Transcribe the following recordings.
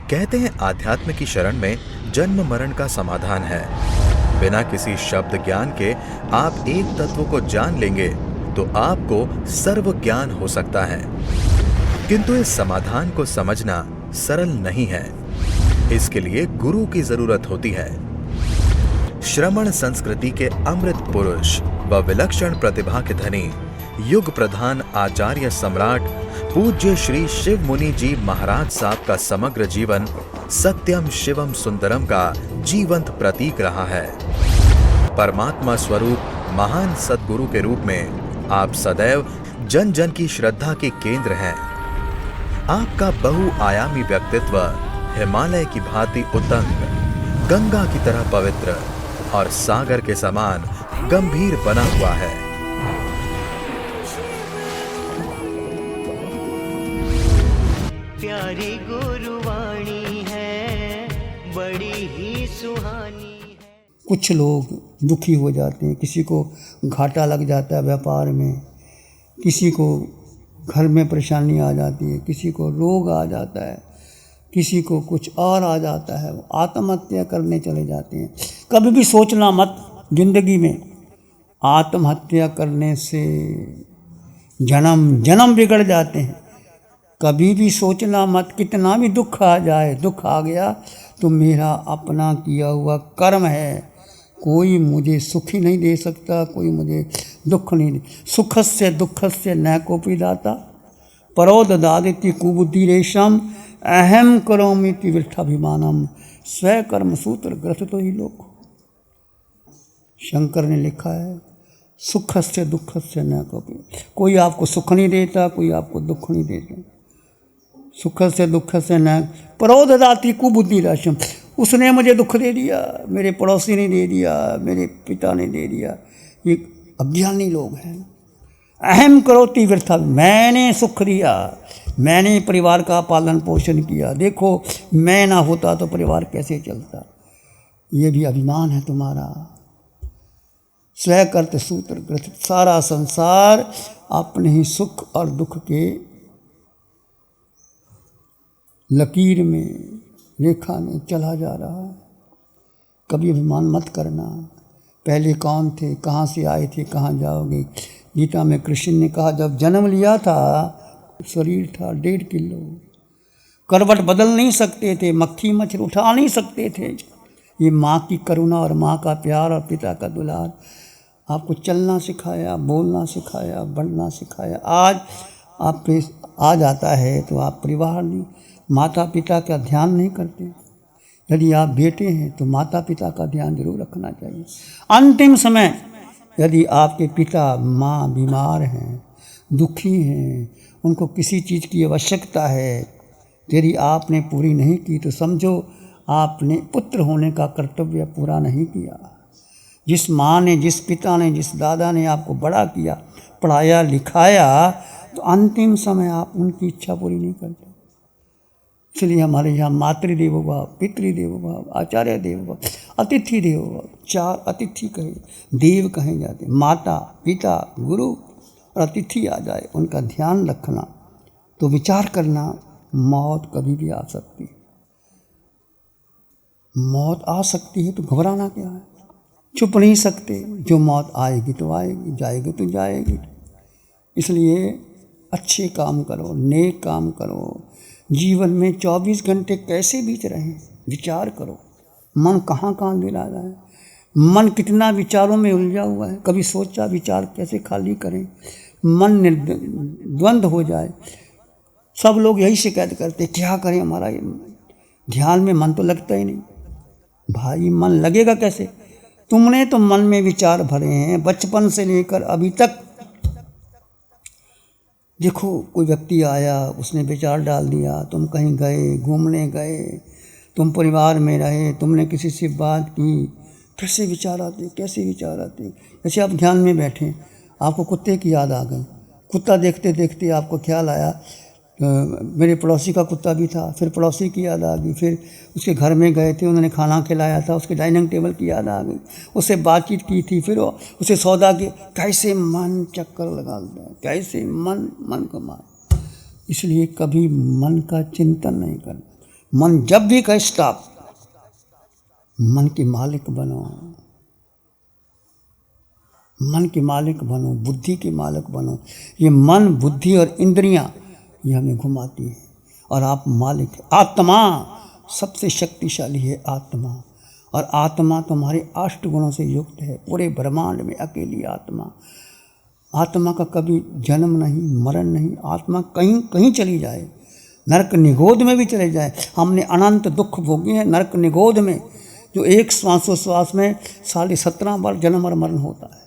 कहते हैं आध्यात्म की शरण में जन्म मरण का समाधान है। बिना किसी शब्द ज्ञान के आप एक तत्व को जान लेंगे तो आपको सर्व ज्ञान हो सकता है। किंतु इस समाधान को समझना सरल नहीं है। इसके लिए गुरु की जरूरत होती है। श्रमण संस्कृति के अमृत पुरुष व विलक्षण प्रतिभा के धनी युग प्रधान आचार्य सम्राट पूज्य श्री शिव मुनि जी महाराज साहब का समग्र जीवन सत्यम शिवम सुंदरम का जीवंत प्रतीक रहा है। परमात्मा स्वरूप महान सद्गुरु के रूप में आप सदैव जन जन की श्रद्धा के केंद्र हैं। आपका बहुआयामी व्यक्तित्व हिमालय की भांति उतंग, गंगा की तरह पवित्र और सागर के समान गंभीर बना हुआ है। प्यारी गुरुवाणी है, बड़ी ही सुहानी है। कुछ लोग दुखी हो जाते हैं, किसी को घाटा लग जाता है व्यापार में, किसी को घर में परेशानी आ जाती है, किसी को रोग आ जाता है, किसी को कुछ और आ जाता है, वो आत्महत्या करने चले जाते हैं। कभी भी सोचना मत जिंदगी में आत्महत्या करने से जन्म जन्म बिगड़ जाते हैं। कभी भी सोचना मत, कितना भी दुख आ जाए, दुख आ गया तो मेरा अपना किया हुआ कर्म है, कोई मुझे सुखी नहीं दे सकता, कोई मुझे दुख नहीं दे। सुखस्य दुःखस्य न कोपि दाता परो ददाति कुबुद्धि रेशम अहम करोमीति वृथाभिमानम स्वकर्म सूत्र ग्रथितो ही लोक। शंकर ने लिखा है सुखस्य दुःखस्य न कोपि। कोई आपको सुख नहीं देता, कोई आपको दुख नहीं देता। सुखस्य दुःखस्य न परो ददाति कुबुद्धि रेशम। उसने मुझे दुख दे दिया, मेरे पड़ोसी ने दे दिया, मेरे पिता ने दे दिया। ये अज्ञानी लोग हैं। अहम करोति वृथा, मैंने सुख दिया, मैंने परिवार का पालन पोषण किया, देखो मैं ना होता तो परिवार कैसे चलता। ये भी अभिमान है तुम्हारा। स्वकर्त सूत्र ग्रथित, सारा संसार अपने ही सुख और दुख के लकीर में, रेखा में चला जा रहा है। कभी अभिमान मत करना। पहले कौन थे, कहाँ से आए थे, कहाँ जाओगे। गीता में कृष्ण ने कहा जब जन्म लिया था शरीर था 1.5 किलो, करवट बदल नहीं सकते थे, मक्खी मच्छर उठा नहीं सकते थे। ये माँ की करुणा और माँ का प्यार और पिता का दुलार आपको चलना सिखाया, बोलना सिखाया, बढ़ना सिखाया। आज आप पे आ जाता है तो आप परिवार नहीं, माता पिता का ध्यान नहीं करते। यदि आप बेटे हैं तो माता पिता का ध्यान जरूर रखना चाहिए। अंतिम समय यदि आपके पिता माँ बीमार हैं, दुखी हैं, उनको किसी चीज़ की आवश्यकता है, यदि आपने पूरी नहीं की तो समझो आपने पुत्र होने का कर्तव्य पूरा नहीं किया। जिस माँ ने, जिस पिता ने, जिस दादा ने आपको बड़ा किया, पढ़ाया लिखाया, तो अंतिम समय आप उनकी इच्छा पूरी नहीं करते। इसलिए हमारे यहाँ मातृदेवो भव, पितृदेवो भव, आचार्य देवो भव, अतिथि देवो भव। 4 अतिथि कहे, देव कहे जाते। माता पिता गुरु और अतिथि आ जाए, उनका ध्यान रखना। तो विचार करना, मौत कभी भी आ सकती है। मौत आ सकती है तो घबराना क्या है। छुप नहीं सकते, जो मौत आएगी तो आएगी, जाएगी तो जाएगी। इसलिए अच्छे काम करो, नेक काम करो। जीवन में 24 घंटे कैसे बीत रहे हैं विचार करो। मन कहाँ कहाँ गिरा रहा है, मन कितना विचारों में उलझा हुआ है। कभी सोचा विचार कैसे खाली करें, मन द्वंद्व हो जाए। सब लोग यही शिकायत करते क्या करें, हमारा ध्यान में मन तो लगता ही नहीं। भाई मन लगेगा कैसे, तुमने तो मन में विचार भरे हैं बचपन से लेकर अभी तक। देखो कोई व्यक्ति आया, उसने विचार डाल दिया, तुम कहीं गए, घूमने गए, तुम परिवार में रहे, तुमने किसी से बात की, कैसे विचार आते, कैसे विचार आते। जैसे आप ध्यान में बैठे, आपको कुत्ते की याद आ गई। कुत्ता देखते देखते आपको ख्याल आया मेरे पड़ोसी का कुत्ता भी था, फिर पड़ोसी की याद आ गई, फिर उसके घर में गए थे, उन्होंने खाना खिलाया था, उसके डाइनिंग टेबल की याद आ गई, उससे बातचीत की थी, फिर उसे सौदा की। कैसे मन चक्कर लगा देता है, कैसे मन को मार। इसलिए कभी मन का चिंतन नहीं करना। मन जब भी कहे स्टॉप, मन के मालिक बनो, मन के मालिक बनो, बुद्धि के मालिक बनो। ये मन, बुद्धि और इंद्रियां ये हमें घुमाती है और आप मालिक है। आत्मा सबसे शक्तिशाली है आत्मा, और आत्मा तुम्हारे 8 गुणों से युक्त है। पूरे ब्रह्मांड में अकेली आत्मा। आत्मा का कभी जन्म नहीं, मरण नहीं। आत्मा कहीं कहीं चली जाए, नरक निगोद में भी चले जाए। हमने अनंत दुख भोगे हैं नरक निगोद में, जो एक श्वासोश्वास में 17.5 बार जन्म और मरण होता है।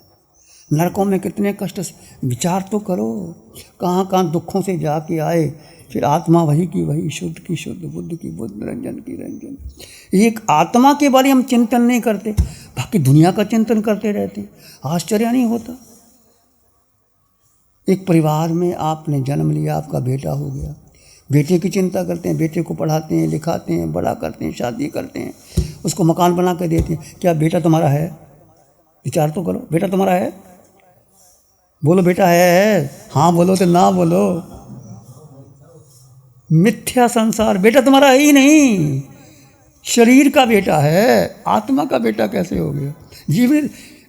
नरकों में कितने कष्ट, विचार तो करो, कहाँ कहाँ दुखों से जाके आए। फिर आत्मा वही की वही, शुद्ध की शुद्ध, बुद्ध की बुद्ध, रंजन की रंजन। एक आत्मा के बारे हम चिंतन नहीं करते, बाकी दुनिया का चिंतन करते रहते। आश्चर्य नहीं होता? एक परिवार में आपने जन्म लिया, आपका बेटा हो गया, बेटे की चिंता करते हैं, बेटे को पढ़ाते हैं, लिखाते हैं, बड़ा करते हैं, शादी करते हैं, उसको मकान बना कर देते हैं। क्या बेटा तुम्हारा है? विचार तो करो, बेटा तुम्हारा है? बोलो बेटा है? हाँ बोलो, तो ना बोलो। मिथ्या संसार, बेटा तुम्हारा है ही नहीं। शरीर का बेटा है, आत्मा का बेटा कैसे हो गया? जीव,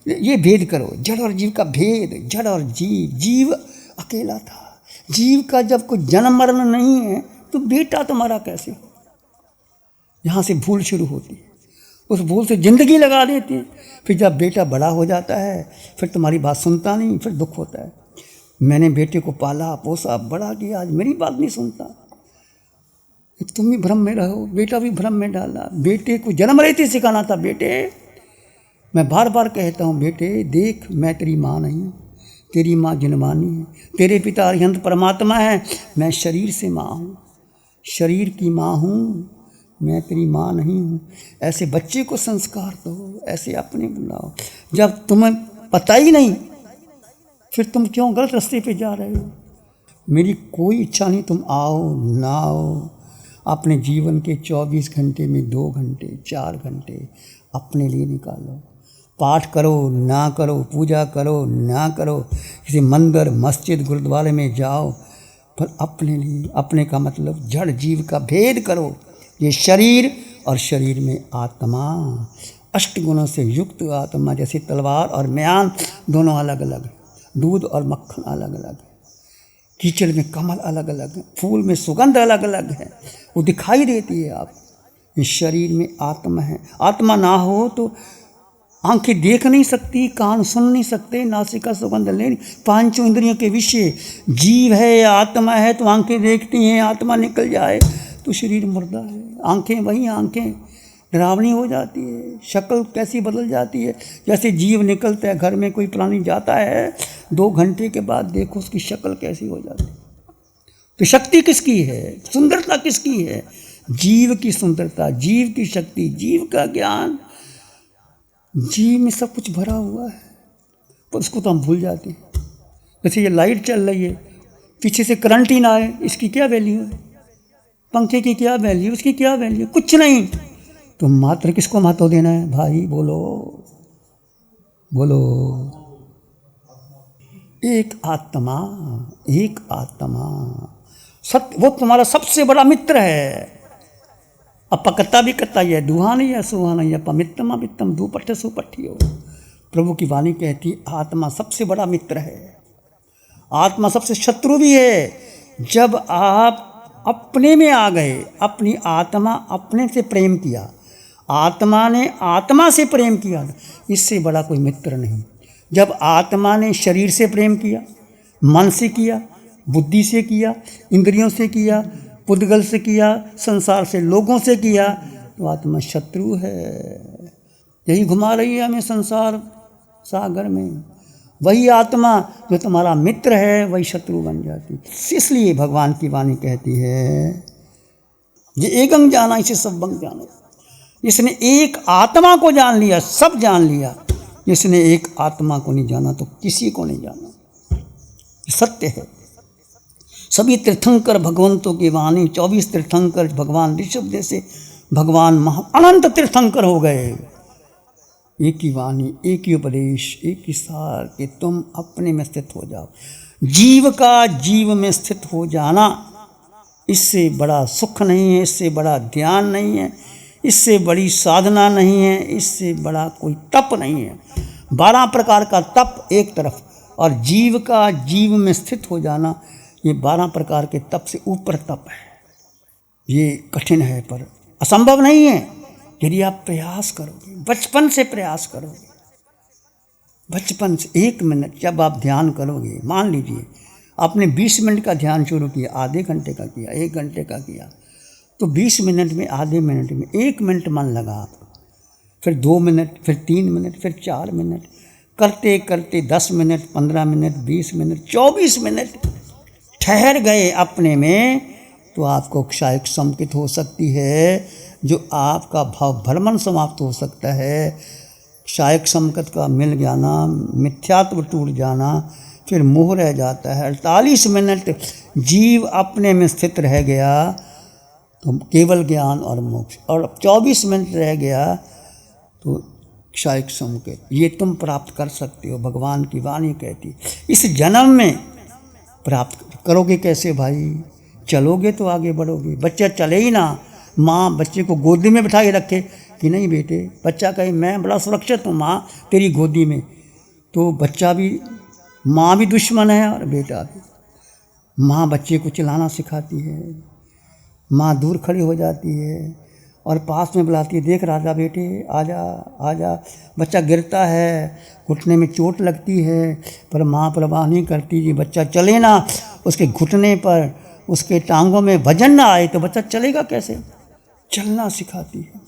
ये भेद करो, जड़ और जीव का भेद। जड़ और जीव, जीव अकेला था। जीव का जब कोई जन्म मरण नहीं है तो बेटा तुम्हारा कैसे हो? यहाँ से भूल शुरू होती है, उस भूल से जिंदगी लगा देती है। फिर जब बेटा बड़ा हो जाता है, फिर तुम्हारी बात सुनता नहीं, फिर दुख होता है। मैंने बेटे को पाला पोसा बड़ा किया, आज मेरी बात नहीं सुनता। तुम भी भ्रम में रहो, बेटा भी भ्रम में डाला। बेटे को जन्म रहते सिखाना था। बेटे, मैं बार बार कहता हूँ, बेटे देख, मैं तेरी माँ नहीं, तेरी माँ जिनवानी है। तेरे पिता अरिहंत परमात्मा है, मैं शरीर से माँ हूँ, शरीर की माँ हूँ, मैं तेरी माँ नहीं हूँ। ऐसे बच्चे को संस्कार दो, ऐसे अपने बुलाओ। जब तुम्हें पता ही नहीं, फिर तुम क्यों गलत रास्ते पे जा रहे हो? मेरी कोई इच्छा नहीं तुम आओ ना आओ। अपने जीवन के 24 घंटे में 2 घंटे 4 घंटे अपने लिए निकालो। पाठ करो ना करो, पूजा करो ना करो, किसी मंदिर मस्जिद गुरुद्वारे में जाओ, पर अपने लिए। अपने का मतलब जड़ जीव का भेद करो। ये शरीर और शरीर में आत्मा, 8 गुणों से युक्त आत्मा। जैसे तलवार और म्यान दोनों अलग अलग है, दूध और मक्खन अलग अलग है, कीचड़ में कमल अलग अलग है, फूल में सुगंध अलग अलग है, वो दिखाई देती है आप। इस शरीर में आत्मा है। आत्मा ना हो तो आंखें देख नहीं सकती, कान सुन नहीं सकते, नासिका सुगंध ले नहीं, 5 इंद्रियों के विषय। जीव है, आत्मा है तो आंखें देखती हैं, आत्मा निकल जाए तो शरीर मुर्दा है। आंखें वही आंखें, डरावनी हो जाती है, शक्ल कैसी बदल जाती है। जैसे जीव निकलता है, घर में कोई प्राणी जाता है, 2 घंटे के बाद देखो उसकी शक्ल कैसी हो जाती है। तो शक्ति किसकी है? सुंदरता किसकी है? जीव की सुंदरता, जीव की शक्ति, जीव का ज्ञान। जीव में सब कुछ भरा हुआ है, पर उसको तो हम भूल जाते हैं। जैसे ये लाइट चल रही है, पीछे से करंट ही ना आए, इसकी क्या वैल्यू है? पंखे की क्या वैल्यू, उसकी क्या वैल्यू? कुछ नहीं। तो मात्र किसको महत्व देना है भाई? बोलो बोलो। एक आत्मा, एक आत्मा सत्य, वो तुम्हारा सबसे बड़ा मित्र है। अपकता भी कता है, दुहानी या सुहानी या पमित्तम अमित्तम दुपट्ठ सुपट्ठी हो। प्रभु की वाणी कहती आत्मा सबसे बड़ा मित्र है, आत्मा सबसे शत्रु भी है। जब आप अपने में आ गए, अपनी आत्मा अपने से प्रेम किया, आत्मा ने आत्मा से प्रेम किया, इससे बड़ा कोई मित्र नहीं। जब आत्मा ने शरीर से प्रेम किया, मन से किया, बुद्धि से किया, इंद्रियों से किया, पुद्गल से किया, संसार से लोगों से किया, तो आत्मा शत्रु है। यही घुमा रही है हमें संसार सागर में। वही आत्मा जो तुम्हारा मित्र है वही शत्रु बन जाती। इसलिए भगवान की वाणी कहती है, ये एकं जाना इसे सब बंग जानो। जिसने एक आत्मा को जान लिया सब जान लिया, जिसने एक आत्मा को नहीं जाना तो किसी को नहीं जाना। सत्य है। सभी तीर्थंकर भगवंतों की वाणी, 24 तीर्थंकर भगवान ऋषभ जैसे भगवान अनंत तीर्थंकर हो गए। एक ही वाणी, एक ही उपदेश, एक ही सार कि तुम अपने में स्थित हो जाओ। जीव का जीव में स्थित हो जाना, इससे बड़ा सुख नहीं है, इससे बड़ा ध्यान नहीं है, इससे बड़ी साधना नहीं है, इससे बड़ा कोई तप नहीं है। 12 प्रकार का तप एक तरफ, और जीव का जीव में स्थित हो जाना, ये 12 प्रकार के तप से ऊपर तप है। ये कठिन है पर असंभव नहीं है यदि आप प्रयास करोगे, बचपन से प्रयास करोगे। बचपन से 1 मिनट जब आप ध्यान करोगे, मान लीजिए आपने 20 मिनट का ध्यान शुरू किया, आधे घंटे का किया, 1 घंटे का किया, तो 20 मिनट में, आधे मिनट में 1 मिनट मन लगा आपको, फिर 2 मिनट, फिर 3 मिनट, फिर 4 मिनट, करते करते 10 मिनट, 15 मिनट, 20 मिनट, 24 मिनट ठहर गए अपने में, तो आपको क्षायक संकित हो सकती है, जो आपका भाव भ्रमण समाप्त हो सकता है। क्षायक संकट का मिल जाना, मिथ्यात्व टूट जाना, फिर मोह रह जाता है। 48 मिनट जीव अपने में स्थित रह गया तो केवल ज्ञान और मोक्ष, और 24 मिनट रह गया तो क्षायक संकेत, ये तुम प्राप्त कर सकते हो। भगवान की वाणी कहती, इस जन्म में प्राप्त करोगे कैसे भाई? चलोगे तो आगे बढ़ोगे। बच्चा चले ही ना, माँ बच्चे को गोदी में बिठा के रखे कि नहीं बेटे, बच्चा कहे मैं बड़ा सुरक्षित हूँ माँ तेरी गोदी में, तो बच्चा भी, माँ भी दुश्मन है और बेटा भी। माँ बच्चे को चिल्लाना सिखाती है, माँ दूर खड़ी हो जाती है और पास में बुलाती है, देख राजा बेटे आजा आजा। बच्चा गिरता है, घुटने में चोट लगती है, पर माँ परवाह नहीं करती कि बच्चा चले ना, उसके घुटने पर, उसके टांगों में वजन ना आए तो बच्चा चलेगा कैसे? चलना सिखाती है।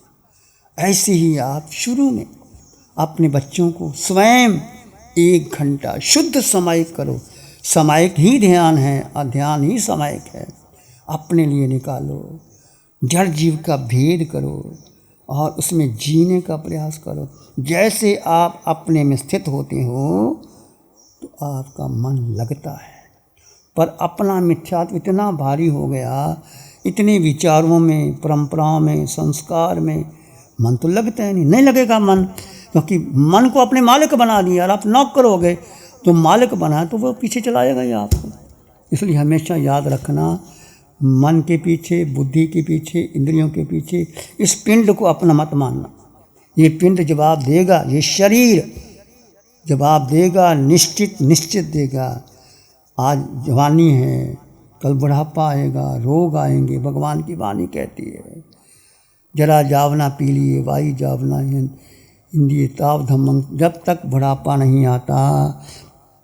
ऐसे ही आप शुरू में अपने बच्चों को स्वयं 1 घंटा शुद्ध समायिक करो। समायिक ही ध्यान है और ध्यान ही समायिक है। अपने लिए निकालो, जड़ जीव का भेद करो और उसमें जीने का प्रयास करो। जैसे आप अपने में स्थित होते हो तो आपका मन लगता है, पर अपना मिथ्यात्व इतना भारी हो गया, इतने विचारों में, परंपराओं में, संस्कार में, मन तो लगता है नहीं लगेगा मन, क्योंकि मन को अपने मालिक बना दिया और आप नौकर करोगे तो मालिक बना तो वो पीछे चलाएगा ही आपको। इसलिए हमेशा याद रखना, मन के पीछे, बुद्धि के पीछे, इंद्रियों के पीछे इस पिंड को अपना मत मानना। ये पिंड जवाब देगा, ये शरीर जवाब देगा, निश्चित देगा। आज जवानी है, कल बुढ़ापा आएगा, रोग आएंगे। भगवान की वाणी कहती है, जरा जावना पी लिए वाई जावना इंद्रिय ताव धम्मं। जब तक बुढ़ापा नहीं आता,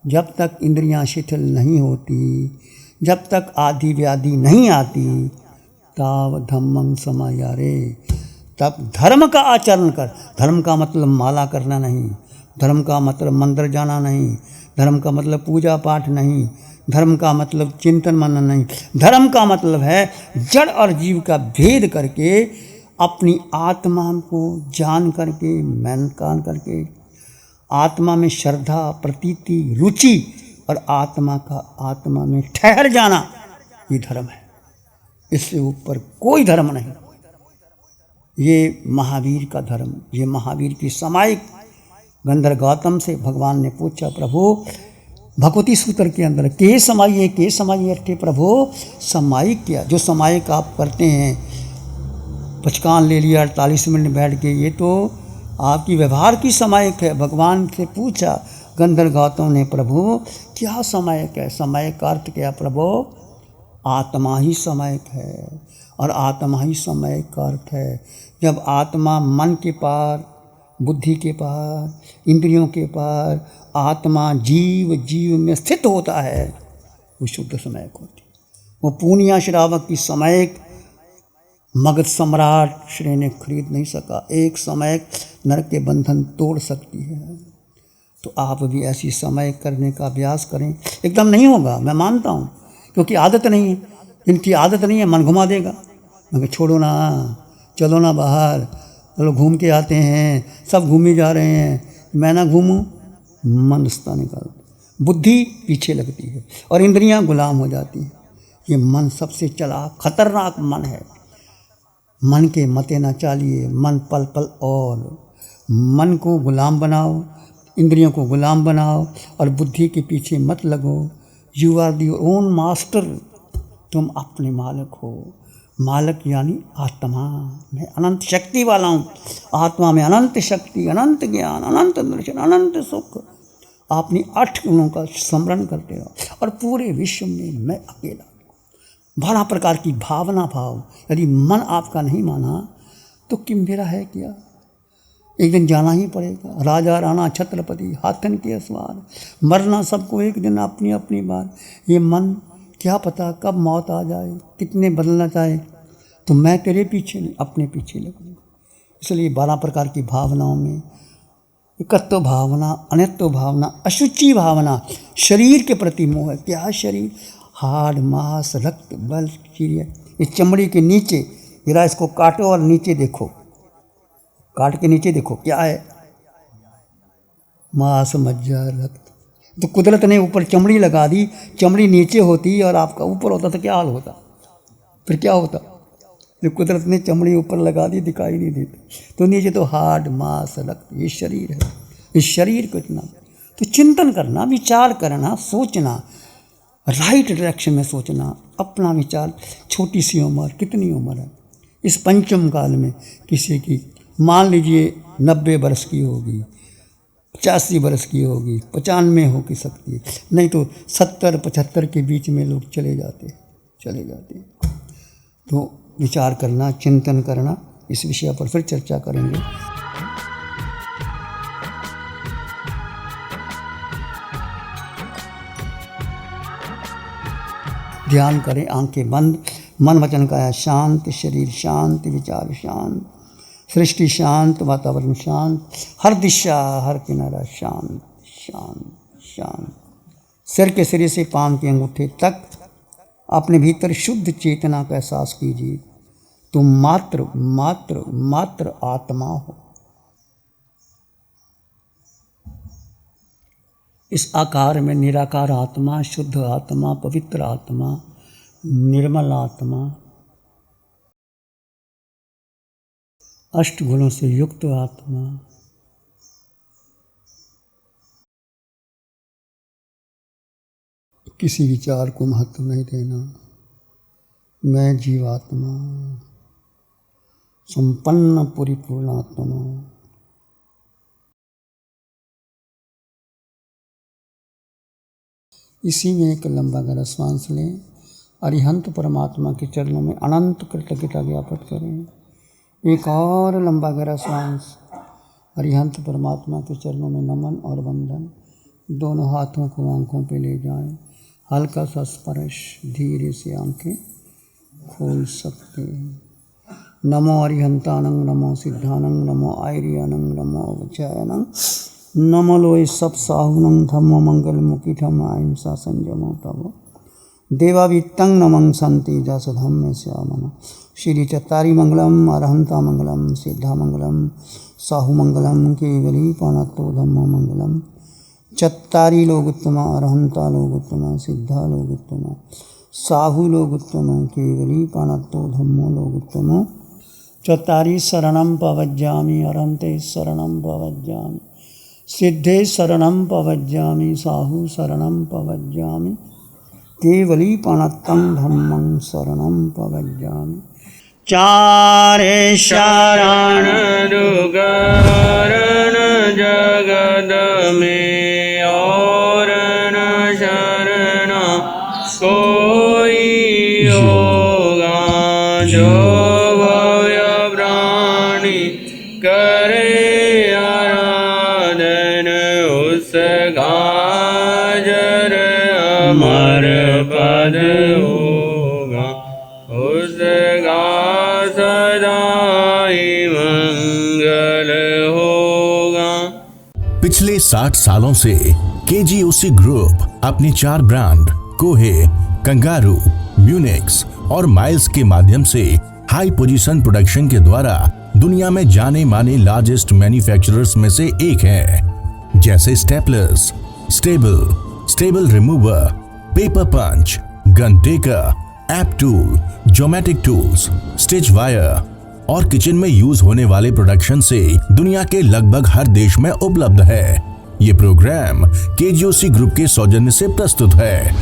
जब तक इंद्रियां शिथिल नहीं होती, जब तक आदि व्याधि नहीं आती, ताव धम्मं समायारे, तब धर्म का आचरण कर। धर्म का मतलब माला करना नहीं, धर्म का मतलब मंदिर जाना नहीं, धर्म का मतलब पूजा पाठ नहीं, धर्म का मतलब चिंतन मनन नहीं। धर्म का मतलब है जड़ और जीव का भेद करके, अपनी आत्मा को जान करके, महकान करके, आत्मा में श्रद्धा, प्रतीति, रुचि और आत्मा में ठहर जाना, ये धर्म है। इससे ऊपर कोई धर्म नहीं। ये महावीर का धर्म, ये महावीर की समायिक। गंधर्व गौतम से भगवान ने पूछा, प्रभु भगवती सूत्र के अंदर के समाइए अट्ठे प्रभु, समायिक क्या? जो समायिक आप करते हैं, पचकान ले लिया 48 मिनट बैठ के, ये तो आपकी व्यवहार की समायिक है। भगवान से पूछा गंधर्व गौतम ने, प्रभु क्या समायिक है? समायिक का अर्थ क्या प्रभु? आत्मा ही समायिक है, और आत्मा ही समायिक का अर्थ है जब आत्मा मन के पार, बुद्धि के पार, इंद्रियों के पार, आत्मा जीव में स्थित होता है, वो शुद्ध समायिक होती। वो पूर्णिया श्रावक की समायिक मगध सम्राट श्री ने खरीद नहीं सका। एक समायिक नरक के बंधन तोड़ सकती है। तो आप भी ऐसी समायिक करने का अभ्यास करें। एकदम नहीं होगा, मैं मानता हूँ, क्योंकि आदत नहीं है, इनकी आदत नहीं है, मन घुमा देगा। मगर छोड़ो ना, चलो ना बाहर, चलो घूम के आते हैं, सब घूमे जा रहे हैं, मैं ना घूमूं, मन रास्ता निकाल, बुद्धि पीछे लगती है और इंद्रियां गुलाम हो जाती हैं। ये मन सबसे चालाक खतरनाक मन है। मन के मते ना चालिए, मन पल पल और मन को गुलाम बनाओ, इंद्रियों को गुलाम बनाओ और बुद्धि के पीछे मत लगो। You are the own master, तुम अपने मालिक हो। मालिक यानी आत्मा, मैं अनंत शक्ति वाला हूँ। आत्मा में अनंत शक्ति, अनंत ज्ञान, अनंत दर्शन, अनंत सुख। अपनी 8 गुणों का स्मरण करते रहो और पूरे विश्व में मैं अकेला। 12 प्रकार की भावना भाव। यदि मन आपका नहीं माना तो कि मेरा है क्या? एक दिन जाना ही पड़ेगा। राजा राणा छत्रपति हाथन के सवार, मरना सबको एक दिन अपनी अपनी बार। ये मन क्या पता कब मौत आ जाए, कितने बदलना चाहे। तो मैं तेरे पीछे नहीं, अपने पीछे लगूंगा। इसलिए 12 प्रकार की भावनाओं में एकत्व भावना, अनित्व भावना, अशुचि भावना, शरीर के प्रति मोह है। क्या शरीर? हाड़ मांस रक्त बल चिड़िया, इस चमड़ी के नीचे। जरा इसको काटो और नीचे देखो, काट के नीचे देखो क्या है? मांस मज्जा रक्त। तो कुदरत ने ऊपर चमड़ी लगा दी, चमड़ी नीचे होती और आपका ऊपर होता तो क्या हाल होता? फिर क्या होता? जो कुदरत ने चमड़ी ऊपर लगा दी दिखाई नहीं देती, तो नीचे तो हाड़ मांस रक्त, ये शरीर है। इस शरीर को इतना तो चिंतन करना, विचार करना, सोचना, राइट डायरेक्शन में सोचना। अपना विचार, छोटी सी उम्र, कितनी उम्र है इस पंचम काल में? किसी की मान लीजिए 90 वर्ष की होगी, 85 वर्ष की होगी, 95 हो की सकती है, नहीं तो 70-75 के बीच में लोग चले जाते हैं। तो विचार करना, चिंतन करना, इस विषय पर फिर चर्चा करेंगे। ध्यान करें, आंखें बंद, मन वचन काया शांत, शरीर शांत, विचार शांत, सृष्टि शांत, वातावरण शांत, हर दिशा हर किनारा शांत शांत शांत। सिर के सिरे से पांव के अंगूठे तक अपने भीतर शुद्ध चेतना का एहसास कीजिए। तुम मात्र मात्र मात्र आत्मा हो। इस आकार में निराकार आत्मा, शुद्ध आत्मा, पवित्र आत्मा, निर्मल आत्मा, 8 गुणों से युक्त आत्मा। किसी विचार को महत्व नहीं देना। मैं जीवात्मा, संपन्न परिपूर्ण आत्मा। इसी में एक लंबा गहरा श्वास लें। अरिहंत परमात्मा के चरणों में अनंत कृतज्ञता ज्ञापित करें। एक और लंबा गहरा श्वास। अरिहंत परमात्मा के चरणों में नमन और वंदन। दोनों हाथों को आंखों पे ले जाएं। हल्का सा स्पर्श, धीरे से आंखें खोल सकते हैं। नमो अरिहंतानंग, नमो सिद्धानंग, नमो आयरियानंग, नमो वचायनंग, नमो लोय सब साहुनंग, धम्मो मंगल मुकिठम अहिंसा संयमो तव देवावित्तं नमं संति जस धम्मे श्यामन। श्री चत्तारी मंगलम, अरहंता मंगलम, सिद्धा मंगलम, साहु मंगलम, केवली पाणत्तो धम्मो मंगलम। चत्तारी लोग उत्तम, अरहंता लोग उत्तम, सिद्धा लोग उत्तम, साहु लोग उत्तम, केवली पाणत्तो धम्मो लोग उत्तम। चत्तारी शरणं पवज्जामि, अरहंते शरणं पवज्जामि, सिद्धे शरणं पवज्जामि, साहु शरणं पवज्जामि, केवली पाणत्तं धम्मं शरणं पवज्जामि। चारे शरण दुगरण जगद में और न शरण कोई होगा। जो भव्य प्राणी करे आराधन उसका जर अमर पद होगा, उसका सदा ही मंगल होगा। पिछले 60 सालों से केजीओसी ग्रुप अपनी 4 ब्रांड कोहे, कंगारू, म्यूनिक्स और माइल्स के माध्यम से हाई पोजीशन प्रोडक्शन के द्वारा दुनिया में जाने माने लार्जेस्ट मैन्युफैक्चरर्स में से एक है। जैसे staplers, staple remover, paper punch, gun tacker, app tool, geometric tools, stitch wire और किचन में यूज होने वाले प्रोडक्शन से दुनिया के लगभग हर देश में उपलब्ध है। ये प्रोग्राम केजीओसी ग्रुप के सौजन्य से प्रस्तुत है।